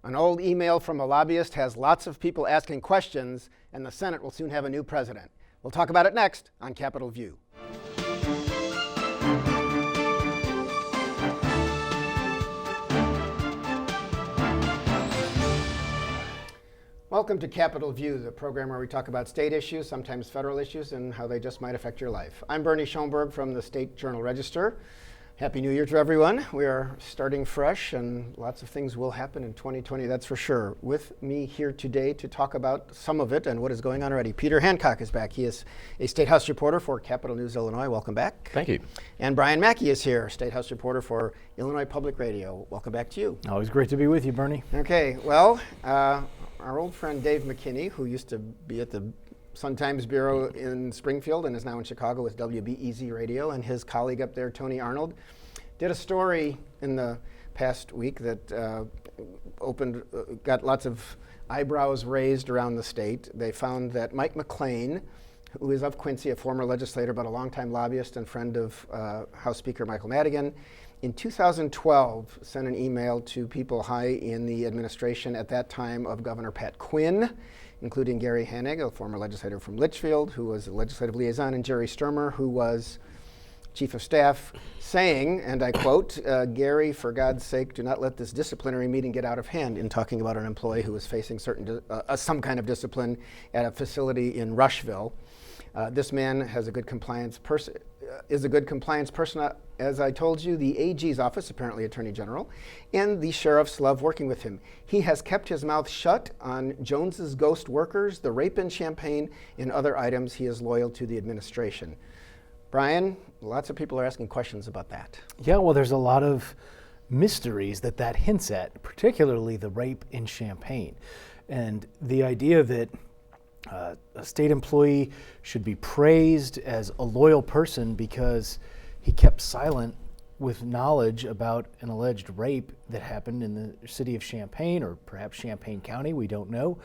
An old email from a lobbyist has lots of people asking questions, and the Senate will soon have a new president. We'll talk about it next on Capitol View. Welcome to Capitol View, the program where we talk about state issues, sometimes federal issues, and how they just might affect your life. I'm Bernie Schoenberg from the State Journal-Register. Happy New Year to everyone. We are starting fresh, and lots of things will happen in 2020, that's for sure. With me here today to talk about some of it and what is going on already, Peter Hancock is back. He is a State House reporter for Capitol News Illinois. Welcome back. Thank you. And Brian Mackey is here, State House reporter for Illinois Public Radio. Welcome back to you. Always great to be with you, Bernie. Okay, well, our old friend Dave McKinney, who used to be at the Sun-Times Bureau in Springfield and is now in Chicago with WBEZ Radio, and his colleague up there, Tony Arnold, did a story in the past week that got lots of eyebrows raised around the state. They found that Mike McLean, who is of Quincy, a former legislator but a longtime lobbyist and friend of House Speaker Michael Madigan, in 2012 sent an email to people high in the administration at that time of Governor Pat Quinn, including Gary Hanig, a former legislator from Litchfield, who was a legislative liaison, and Jerry Sturmer, who was chief of staff, saying, and I quote, Gary, for God's sake, do not let this disciplinary meeting get out of hand, in talking about an employee who was facing some kind of discipline at a facility in Rushville. This man has a good compliance person, as I told you. The AG's office, apparently Attorney General, and the sheriffs love working with him. He has kept his mouth shut on Jones's ghost workers, the rape in Champaign, and other items. He is loyal to the administration. Brian, lots of people are asking questions about that. Yeah, well, there's a lot of mysteries that hints at, particularly the rape in Champaign. And the idea that a state employee should be praised as a loyal person because he kept silent with knowledge about an alleged rape that happened in the city of Champaign, or perhaps Champaign County, we don't know,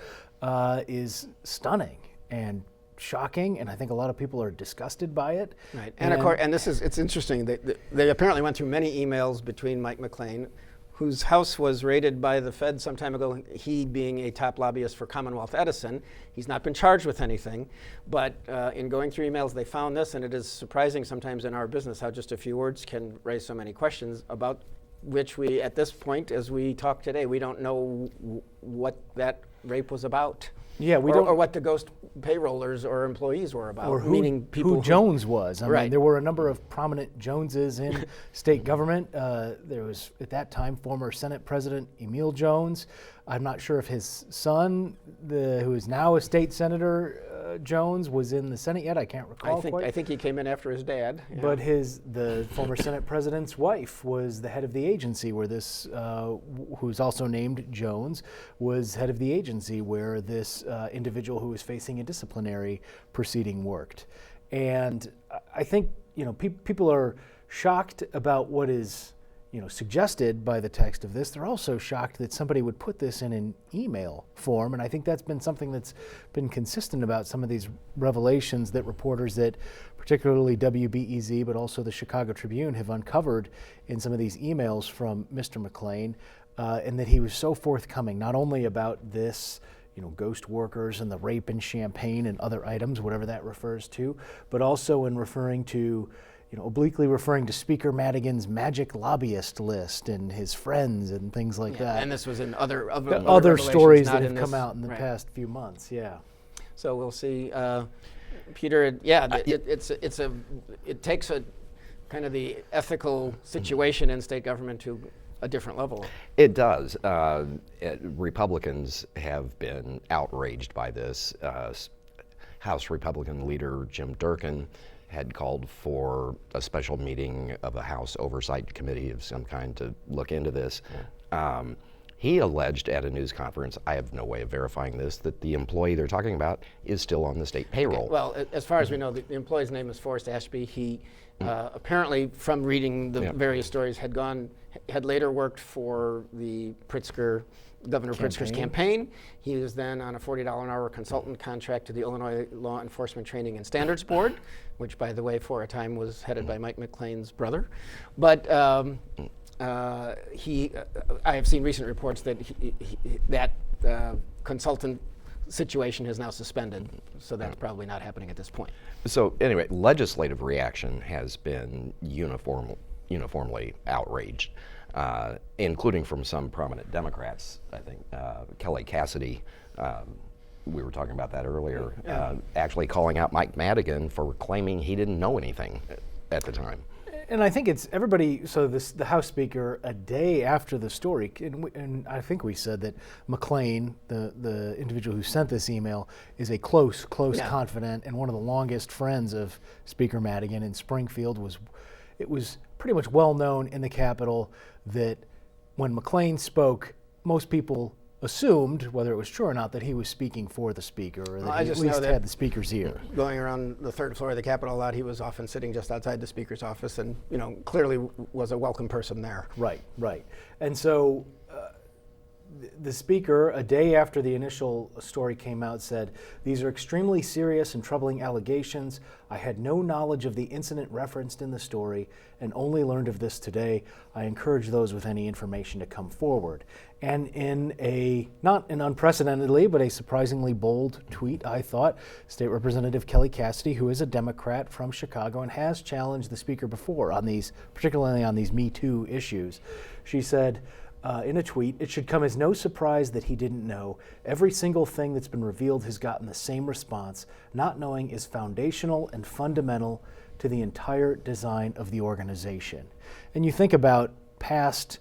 is stunning and shocking, and I think a lot of people are disgusted by it. Right, and of course, and it's interesting. They apparently went through many emails between Mike McLean, whose house was raided by the Fed some time ago, he being a top lobbyist for Commonwealth Edison. He's not been charged with anything, but in going through emails, they found this, and it is surprising sometimes in our business how just a few words can raise so many questions about which we, at this point, as we talk today, we don't know what that rape was about. Yeah, we don't, or what the ghost payrollers or employees were about, or meaning people who Jones was. I right. mean, there were a number of prominent Joneses in state government. There was, at that time, former Senate President Emil Jones. I'm not sure if his son, who is now a state senator, Jones, was in the Senate yet. I can't recall quite. I think he came in after his dad. Yeah. But the former Senate president's wife was the head of the agency where this, who's also named Jones, was head of the agency where this individual who was facing a disciplinary proceeding worked. And I think, people are shocked about what is suggested by the text of this. They're also shocked that somebody would put this in an email form, and I think that's been something that's been consistent about some of these revelations that reporters that particularly WBEZ, but also the Chicago Tribune, have uncovered in some of these emails from Mr. McLean, and that he was so forthcoming, not only about this, ghost workers and the rape in Champaign and other items, whatever that refers to, but also in referring to obliquely referring to Speaker Madigan's magic lobbyist list and his friends and things like that. And this was in other stories that have come out in the past few months. Yeah. So we'll see, Peter. Yeah, it takes a kind of the ethical situation in state government to a different level. It does. Republicans have been outraged by this. House Republican leader Jim Durkin had called for a special meeting of a House Oversight Committee of some kind to look into this. He alleged at a news conference, I have no way of verifying this, that the employee they're talking about is still on the state payroll. Okay. Well, as far as we know, the employee's name is Forrest Ashby. He apparently, from reading the various stories, had later worked for the Governor Pritzker's campaign. He was then on a $40 an hour consultant contract to the Illinois Law Enforcement Training and Standards Board, which, by the way, for a time was headed by Mike McLean's brother. But I have seen recent reports that that consultant situation is now suspended, so that's probably not happening at this point. So anyway, legislative reaction has been uniformly outraged, including from some prominent Democrats. I think Kelly Cassidy, we were talking about that earlier, actually calling out Mike Madigan for claiming he didn't know anything at the time. And I think it's everybody. So the House Speaker, a day after the story, and I think we said that McLean, the individual who sent this email, is a close confidant and one of the longest friends of Speaker Madigan in Springfield. It was pretty much well known in the Capitol that when McLean spoke, most people assumed, whether it was true or not, that he was speaking for the Speaker, or that he at least had the Speaker's ear. Going around the third floor of the Capitol a lot, he was often sitting just outside the Speaker's office, and clearly was a welcome person there. Right. And so the Speaker, a day after the initial story came out, said, "These are extremely serious and troubling allegations. I had no knowledge of the incident referenced in the story and only learned of this today. I encourage those with any information to come forward." And in not an unprecedentedly, but a surprisingly bold tweet, I thought, State Representative Kelly Cassidy, who is a Democrat from Chicago and has challenged the Speaker before on these, particularly on these Me Too issues, she said, in a tweet, "It should come as no surprise that he didn't know. Every single thing that's been revealed has gotten the same response. Not knowing is foundational and fundamental to the entire design of the organization." And you think about past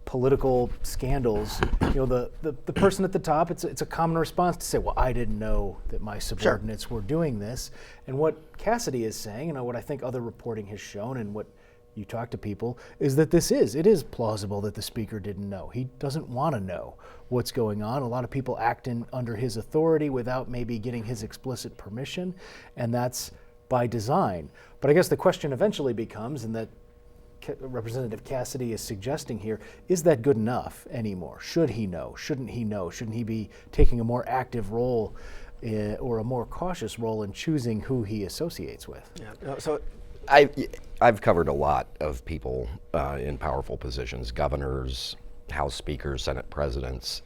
political scandals, the person at the top, it's a common response to say, "Well, I didn't know that my subordinates were doing this." And what Cassidy is saying, and what I think other reporting has shown, and what you talk to people, is that it is plausible that the Speaker didn't know. He doesn't want to know what's going on. A lot of people act under his authority without maybe getting his explicit permission, and that's by design. But I guess the question eventually becomes, and that Representative Cassidy is suggesting here, is that good enough anymore? Should he know? Shouldn't he know? Shouldn't he be taking a more active role or a more cautious role in choosing who he associates with? Yeah. So I've covered a lot of people in powerful positions: governors, House speakers, Senate presidents,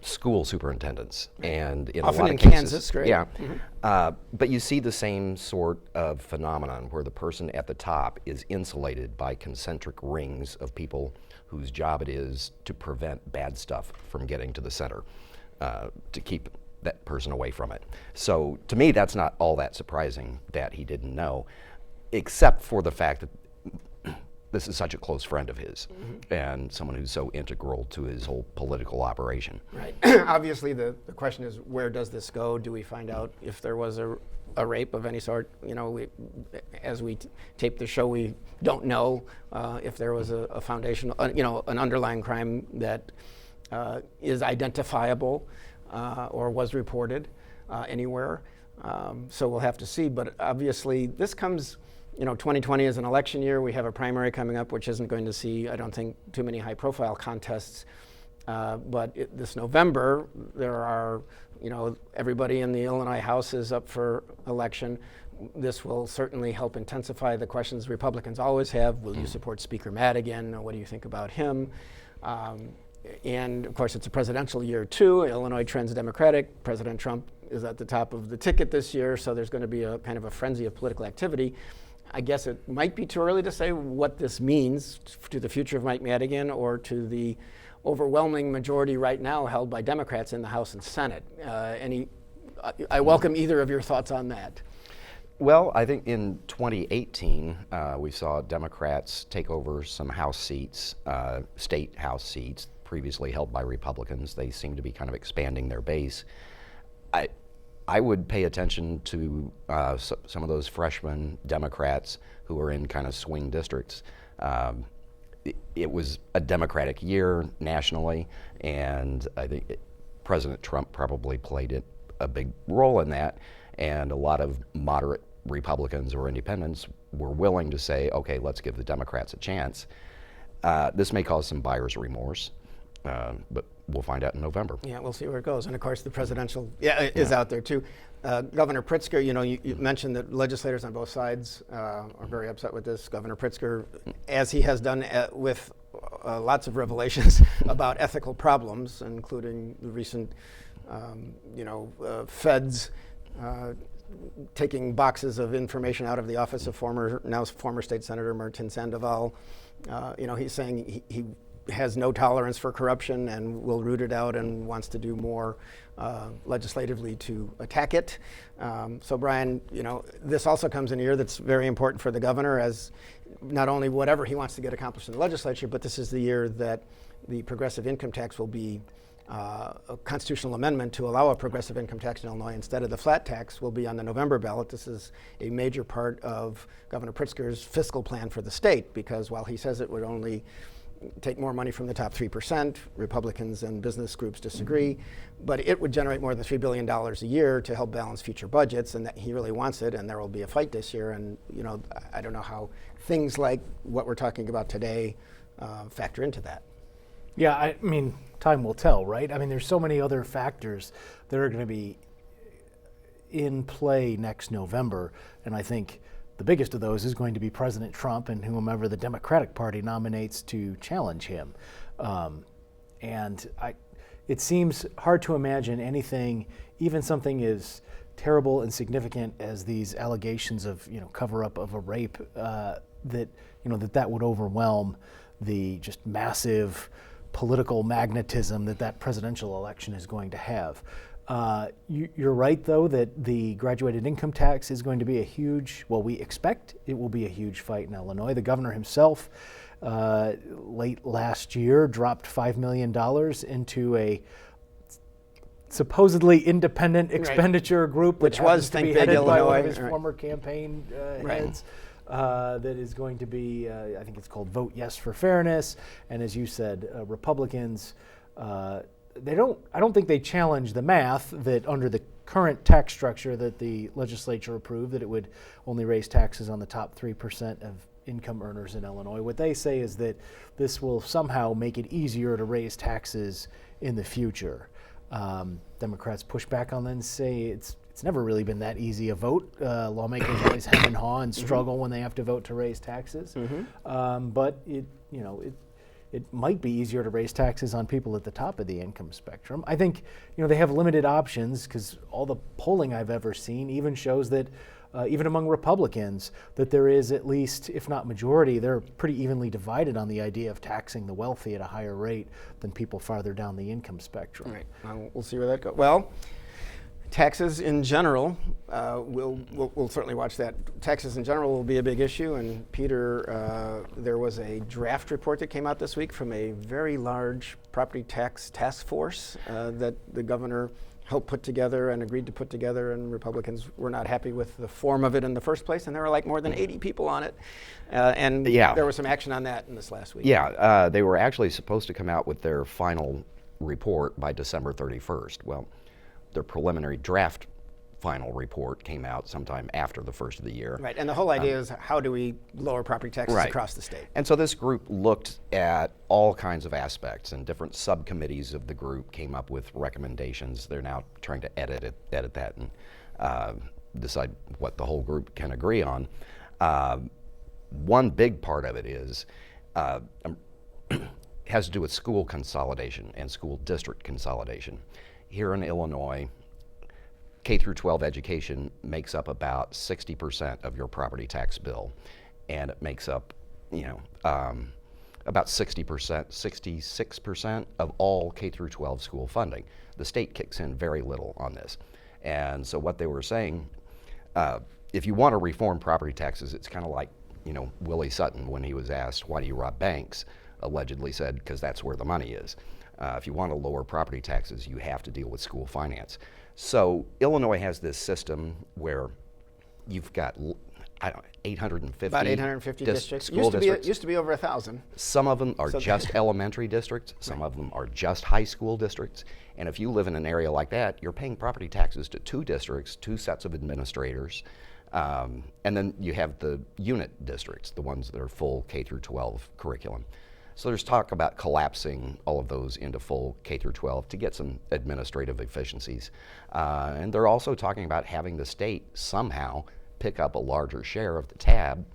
school superintendents, and in often a lot in of cases, Kansas, right? Yeah. But you see the same sort of phenomenon where the person at the top is insulated by concentric rings of people whose job it is to prevent bad stuff from getting to the center, to keep that person away from it. So to me, that's not all that surprising that he didn't know, except for the fact that this is such a close friend of his, and someone who's so integral to his whole political operation. Right. Obviously, the question is, where does this go? Do we find out if there was a rape of any sort? As we tape the show, we don't know if there was a foundational, an underlying crime that is identifiable or was reported anywhere. So we'll have to see. But obviously, this comes. 2020 is an election year. We have a primary coming up, which isn't going to see, I don't think, too many high-profile contests. But this November, there are, everybody in the Illinois House is up for election. This will certainly help intensify the questions Republicans always have. Will you support Speaker Madigan? What do you think about him? And of course, it's a presidential year too. Illinois trends Democratic. President Trump is at the top of the ticket this year, so there's going to be a kind of a frenzy of political activity. I guess it might be too early to say what this means to the future of Mike Madigan or to the overwhelming majority right now held by Democrats in the House and Senate. I welcome either of your thoughts on that. Well, I think in 2018, we saw Democrats take over some House seats, state House seats, previously held by Republicans. They seem to be kind of expanding their base. I would pay attention to some of those freshman Democrats who are in kind of swing districts. It was a Democratic year nationally, and I think President Trump probably played a big role in that, and a lot of moderate Republicans or independents were willing to say, okay, let's give the Democrats a chance. This may cause some buyer's remorse. but we'll find out in November. Yeah, we'll see where it goes. And of course, the presidential is out there too. Governor Pritzker, you mentioned that legislators on both sides are very upset with this. Governor Pritzker, as he has done with lots of revelations about ethical problems, including the recent, feds taking boxes of information out of the office of former state senator Martin Sandoval. He's saying he has no tolerance for corruption and will root it out and wants to do more legislatively to attack it. So Brian, this also comes in a year that's very important for the governor, as not only whatever he wants to get accomplished in the legislature, but this is the year that the progressive income tax will be a constitutional amendment to allow a progressive income tax in Illinois instead of the flat tax will be on the November ballot. This is a major part of Governor Pritzker's fiscal plan for the state, because while he says it would only take more money from the top 3%, Republicans and business groups disagree, but it would generate more than $3 billion a year to help balance future budgets, and that he really wants it, and there will be a fight this year. And I don't know how things like what we're talking about today factor into that. Yeah, I mean, time will tell, right? I mean, there's so many other factors that are going to be in play next November, and I think the biggest of those is going to be President Trump and whomever the Democratic Party nominates to challenge him. It seems hard to imagine anything, even something as terrible and significant as these allegations of cover-up of a rape, that would overwhelm the just massive political magnetism that presidential election is going to have. You're right, though, that the graduated income tax is going to be we expect it will be a huge fight in Illinois. The governor himself, late last year, dropped $5 million into a supposedly independent expenditure group, which was, to be headed by one of his former campaign heads. That is going to be, I think it's called Vote Yes for Fairness. And as you said, Republicans, I don't think they challenge the math that under the current tax structure that the legislature approved, that it would only raise taxes on the top 3% of income earners in Illinois. What they say is that this will somehow make it easier to raise taxes in the future. Democrats push back on that and say it's never really been that easy a vote. Lawmakers always hem and haw and struggle when they have to vote to raise taxes. But it might be easier to raise taxes on people at the top of the income spectrum. I think they have limited options, because all the polling I've ever seen even shows that even among Republicans, that there is at least, if not majority, they're pretty evenly divided on the idea of taxing the wealthy at a higher rate than people farther down the income spectrum. Right. We'll see where that goes. Well, taxes in general, we'll certainly watch that. Taxes in general will be a big issue. And Peter, there was a draft report that came out this week from a very large property tax task force that the governor helped put together and agreed to put together, and Republicans were not happy with the form of it in the first place, and there were more than 80 people on it. There was some action on that in this last week. Yeah, they were actually supposed to come out with their final report by December 31st. Well, their preliminary draft final report came out sometime after the first of the year. Right, and the whole idea is, how do we lower property taxes across the state? And so this group looked at all kinds of aspects, and different subcommittees of the group came up with recommendations. They're now trying to edit that and decide what the whole group can agree on. One big part of it is has to do with school consolidation and school district consolidation. Here in Illinois, K through 12 education makes up about 60% of your property tax bill, and it makes up, about 66% of all K through 12 school funding. The state kicks in very little on this, and so what they were saying, if you want to reform property taxes, it's kind of like, Willie Sutton, when he was asked, "Why do you rob banks?" allegedly said, "Because that's where the money is." If you want to lower property taxes, you have to deal with school finance. So Illinois has this system where you've got 850 about 850 districts. School districts. Used to be over 1,000. Some of them are just elementary districts. Some of them are just high school districts. And if you live in an area like that, you're paying property taxes to 2 districts, 2 sets of administrators. And then you have the unit districts, the ones that are full K through 12 curriculum. So there's talk about collapsing all of those into full K through 12 to get some administrative efficiencies. And they're also talking about having the state somehow pick up a larger share of the tab,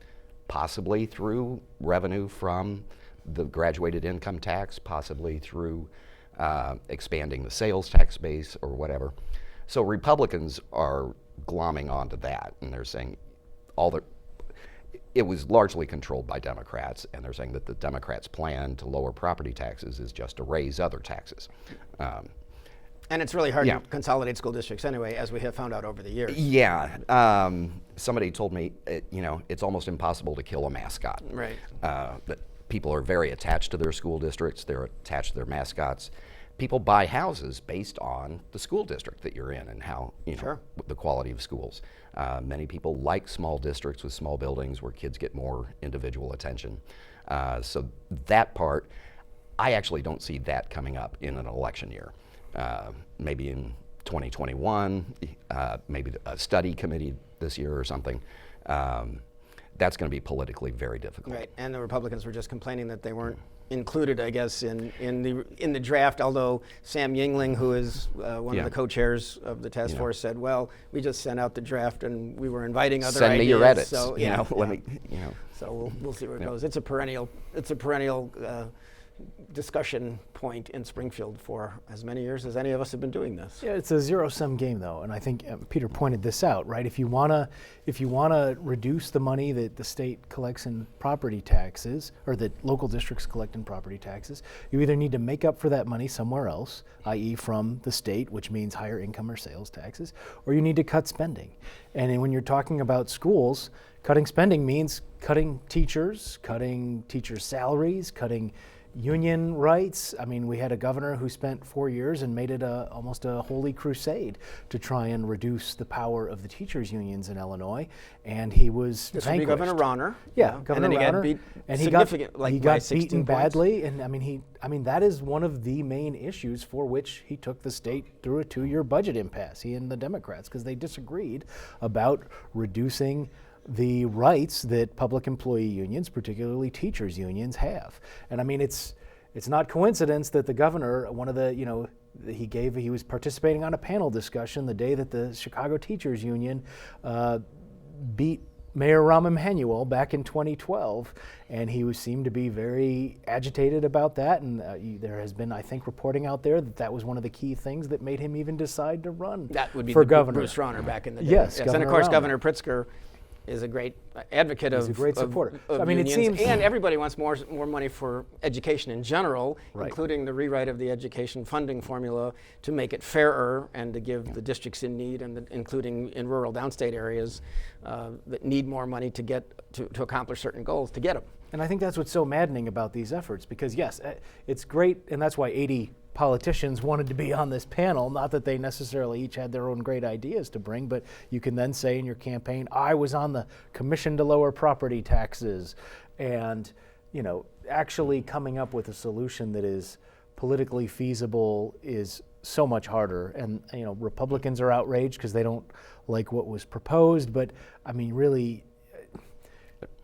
possibly through revenue from the graduated income tax, possibly through expanding the sales tax base or whatever. So Republicans are glomming onto that, and they're saying it was largely controlled by Democrats, and they're saying that the Democrats' plan to lower property taxes is just to raise other taxes. And it's really hard to consolidate school districts anyway, as we have found out over the years. Yeah. Somebody told me, it's almost impossible to kill a mascot. Right. That people are very attached to their school districts. They're attached to their mascots. People buy houses based on the school district that you're in and how, the quality of schools. Many people like small districts with small buildings where kids get more individual attention. So that part, I actually don't see that coming up in an election year. Maybe in 2021, maybe a study committee this year or something. That's going to be politically very difficult. Right, and the Republicans were just complaining that they weren't included, I guess, in the draft. Although Sam Yingling, who is one of the co-chairs of the task force, said, "Well, we just sent out the draft, and we were inviting other Send ideas." me your edits. So Let me. So we'll see where it goes. It's a perennial discussion point in Springfield for as many years as any of us have been doing this. Yeah, it's a zero-sum game, though, and I think Peter pointed this out, right? If you wanna reduce the money that the state collects in property taxes, or that local districts collect in property taxes, you either need to make up for that money somewhere else, i.e., from the state, which means higher income or sales taxes, or you need to cut spending. And when you're talking about schools, cutting spending means cutting teachers' salaries, cutting union rights. I mean, we had a governor who spent 4 years and made it almost a holy crusade to try and reduce the power of the teachers' unions in Illinois, and he was This vanquished. would be Governor Rauner. Yeah, Governor and then Rauner. He got beat and significant, he got 16 beaten points. badly, and I mean that is one of the main issues for which he took the state through a 2-year budget impasse. He and the Democrats, because they disagreed about reducing the rights that public employee unions, particularly teachers unions, have. And I mean, it's not coincidence that the governor, he was participating on a panel discussion the day that the Chicago Teachers Union beat Mayor Rahm Emanuel back in 2012, and he seemed to be very agitated about that, and there has been, I think, reporting out there that was one of the key things that made him even decide to run That would be for the governor. Bruce Rauner back in the day. Yes, and of Governor course, Rauner. Governor Pritzker is a great advocate He's a great supporter. of I mean, it unions, seems- and everybody wants more money for education in general, Right. including the rewrite of the education funding formula to make it fairer and to give the districts in need, and including in rural downstate areas that need more money to get to accomplish certain goals, to get them. And I think that's what's so maddening about these efforts, because yes, it's great, and that's why 80 politicians wanted to be on this panel. Not that they necessarily each had their own great ideas to bring, but you can then say in your campaign, I was on the commission to lower property taxes, and actually coming up with a solution that is politically feasible is so much harder. And Republicans are outraged because they don't like what was proposed, but I mean, really,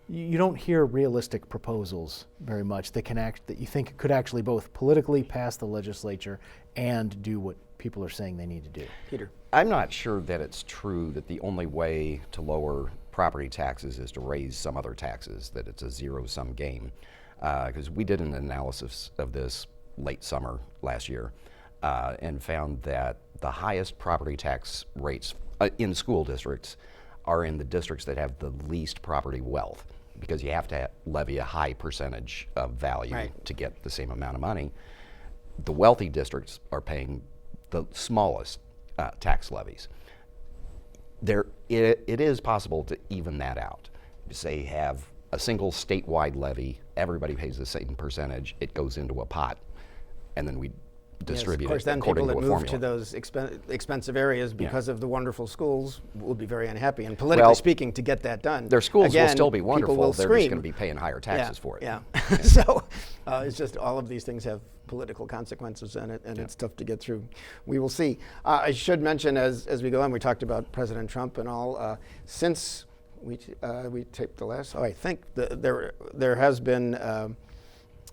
you don't hear realistic proposals very much that you think could actually both politically pass the legislature and do what people are saying they need to do. Peter. I'm not sure that it's true that the only way to lower property taxes is to raise some other taxes, that it's a zero-sum game. Because we did an analysis of this late summer last year and found that the highest property tax rates in school districts are in the districts that have the least property wealth, because you have to levy a high percentage of value to get the same amount of money. The wealthy districts are paying the smallest tax levies. It is possible to even that out. Say have a single statewide levy, everybody pays the same percentage, it goes into a pot, and then we distribute Yes, of course, it then according people to that a move formula. to those expensive areas because of the wonderful schools will be very unhappy. And politically speaking, to get that done, Their schools will again, still be people wonderful, will they're scream. just going to be paying higher taxes for it. Yeah. So it's just all of these things have political consequences in it, and it's tough to get through. We will see. I should mention as we go on, we talked about President Trump and all. Since we taped the last, I think there has been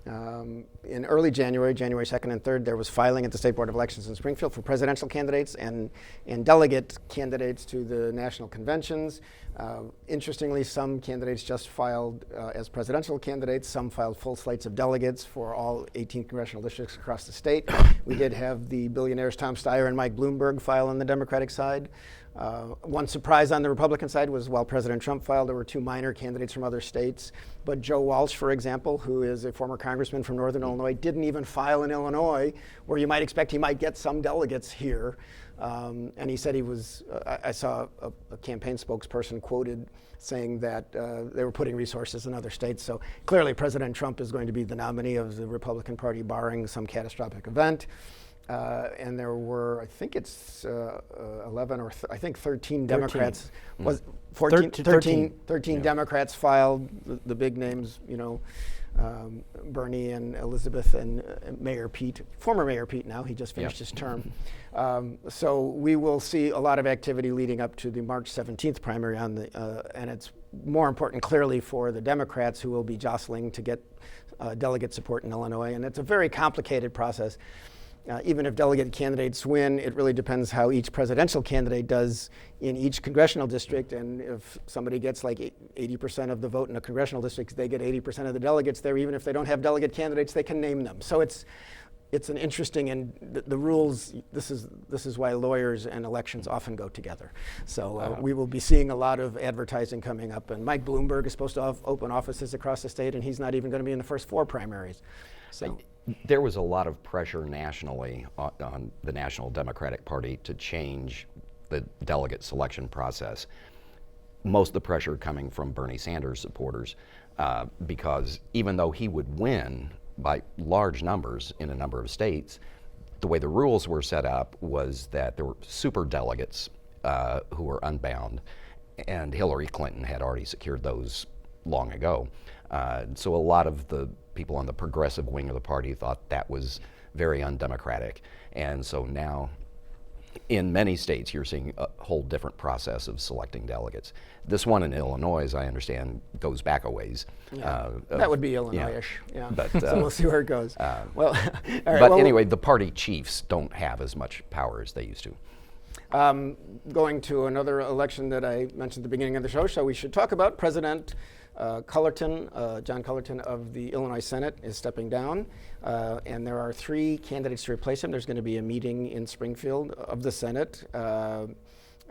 In early January, January 2nd and 3rd, there was filing at the State Board of Elections in Springfield for presidential candidates and delegate candidates to the national conventions. Interestingly, some candidates just filed as presidential candidates. Some filed full slates of delegates for all 18 congressional districts across the state. We did have the billionaires Tom Steyer and Mike Bloomberg file on the Democratic side. One surprise on the Republican side was while President Trump filed, there were 2 minor candidates from other states. But Joe Walsh, for example, who is a former congressman from Northern Illinois, didn't even file in Illinois, where you might expect he might get some delegates here. And he said he was, I saw a campaign spokesperson quoted saying that they were putting resources in other states. So clearly President Trump is going to be the nominee of the Republican Party, barring some catastrophic event. And there were, I think it's 11 or I think 13 Democrats. Was 13 Democrats filed, the big names, you know, Bernie and Elizabeth and Mayor Pete, former Mayor Pete now, he just finished his term. So we will see a lot of activity leading up to the March 17th primary on the, and it's more important clearly for the Democrats who will be jostling to get delegate support in Illinois. And it's a very complicated process. Even if delegate candidates win, it really depends how each presidential candidate does in each congressional district. And if somebody gets like 80% of the vote in a congressional district, they get 80% of the delegates there. Even if they don't have delegate candidates, they can name them. So it's an interesting, and the rules, this is why lawyers and elections often go together. So we will be seeing a lot of advertising coming up. And Mike Bloomberg is supposed to open offices across the state, and he's not even going to be in the first 4 primaries. So. There was a lot of pressure nationally on the National Democratic Party to change the delegate selection process. Most of the pressure coming from Bernie Sanders supporters, because even though he would win by large numbers in a number of states, the way the rules were set up was that there were super delegates who were unbound, and Hillary Clinton had already secured those long ago. So a lot of the people on the progressive wing of the party thought that was very undemocratic. And so now, in many states, you're seeing a whole different process of selecting delegates. This one in Illinois, as I understand, goes back a ways. Yeah. That would be Illinois-ish. Yeah. But, so we'll see where it goes. Well, all right, but anyway, the party chiefs don't have as much power as they used to. Going to another election that I mentioned at the beginning of the show, so we should talk about President Cullerton, John Cullerton of the Illinois Senate is stepping down, and there are 3 candidates to replace him. There's going to be a meeting in Springfield of the Senate on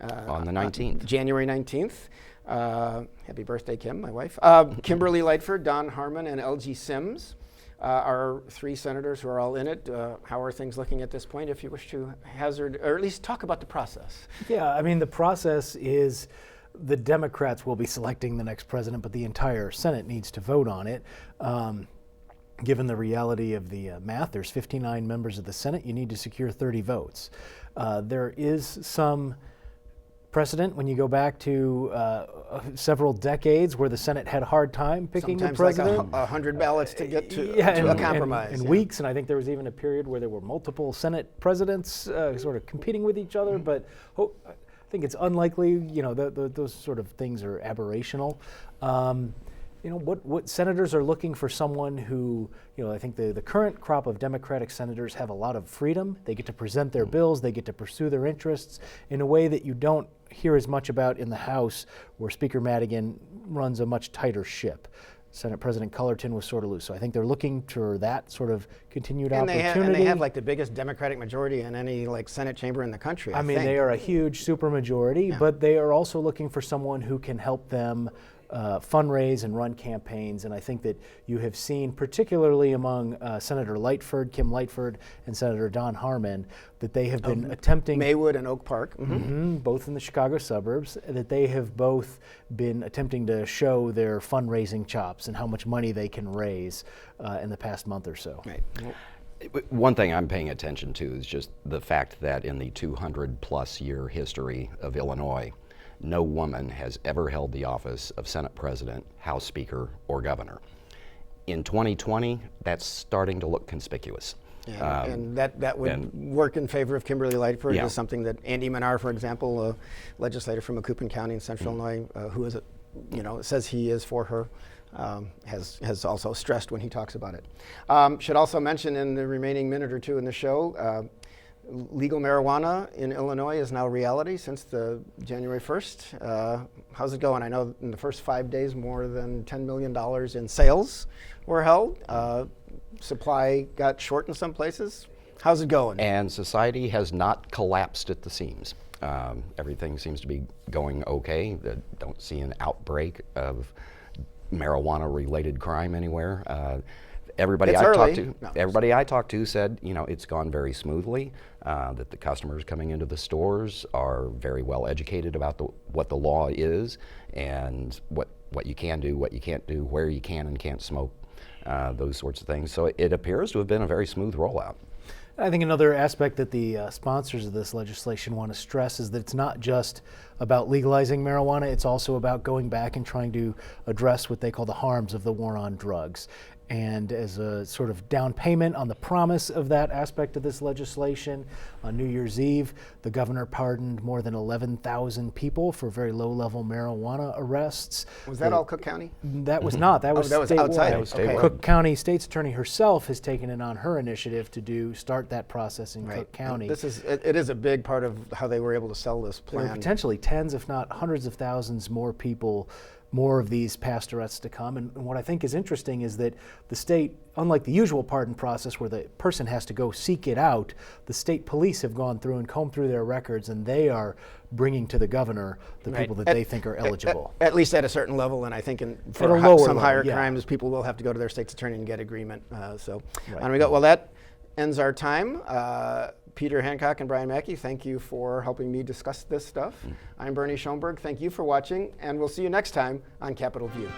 the 19th. January 19th. Happy birthday, Kim, my wife. Kimberly Lightford, Don Harmon, and L.G. Sims are 3 senators who are all in it. How are things looking at this point, if you wish to hazard, or at least talk about the process? Yeah, I mean, the process is the Democrats will be selecting the next president, but the entire Senate needs to vote on it. Given the reality of the math, there's 59 members of the Senate. You need to secure 30 votes. There is some precedent when you go back to several decades where the Senate had a hard time picking the president. Sometimes like 100 ballots to get to a compromise. And weeks, and I think there was even a period where there were multiple Senate presidents sort of competing with each other, but I think it's unlikely, you know, those sort of things are aberrational. You know, what senators are looking for someone who, you know, I think the current crop of Democratic senators have a lot of freedom. They get to present their bills, they get to pursue their interests in a way that you don't hear as much about in the House, where Speaker Madigan runs a much tighter ship. Senate President Cullerton was sort of loose. So I think they're looking for that sort of continued opportunity. And they have like the biggest Democratic majority in any like Senate chamber in the country. I mean, they are a huge supermajority, but they are also looking for someone who can help them fundraise and run campaigns. And I think that you have seen, particularly among Senator Lightford, Kim Lightford, and Senator Don Harmon, that they have been attempting— Maywood and Oak Park. Both in the Chicago suburbs, that they have both been attempting to show their fundraising chops and how much money they can raise in the past month or so. Right. One thing I'm paying attention to is just the fact that in the 200-plus year history of Illinois, no woman has ever held the office of Senate President, House Speaker, or Governor. In 2020, that's starting to look conspicuous. Yeah, and that would work in favor of Kimberly Lightford. Is something that Andy Menard, for example, a legislator from Macoupin County in Central Illinois, who is, says he is for her. has also stressed when he talks about it. Should also mention in the remaining minute or two in the show, legal marijuana in Illinois is now reality since the January 1st. How's it going? I know in the first 5 days, more than $10 million in sales were held. Supply got short in some places. How's it going? And society has not collapsed at the seams. Everything seems to be going okay. Don't see an outbreak of marijuana-related crime anywhere. Everybody I talked to said, it's gone very smoothly. That the customers coming into the stores are very well educated about what the law is and what you can do, what you can't do, where you can and can't smoke, those sorts of things. So it appears to have been a very smooth rollout. I think another aspect that the sponsors of this legislation want to stress is that it's not just about legalizing marijuana, it's also about going back and trying to address what they call the harms of the war on drugs. And as a sort of down payment on the promise of that aspect of this legislation, on New Year's Eve, the governor pardoned more than 11,000 people for very low-level marijuana arrests. Was that all Cook County? That was not. That was that was statewide. outside. That was statewide. Cook County State's Attorney herself has taken it on her initiative to start that process in Cook County. It is a big part of how they were able to sell this There are plan. potentially tens, if not hundreds of thousands more people, more of these past arrests to come. And what I think is interesting is that the state, unlike the usual pardon process where the person has to go seek it out, the state police have gone through and combed through their records, and they are bringing to the governor the people that they think are eligible. At least at a certain level, and I think for At a lower some level, higher yeah. crimes, people will have to go to their state's attorney and get agreement. Right. On we go. Well, that ends our time. Peter Hancock and Brian Mackey, thank you for helping me discuss this stuff. I'm Bernie Schoenberg. Thank you for watching, and we'll see you next time on Capitol View.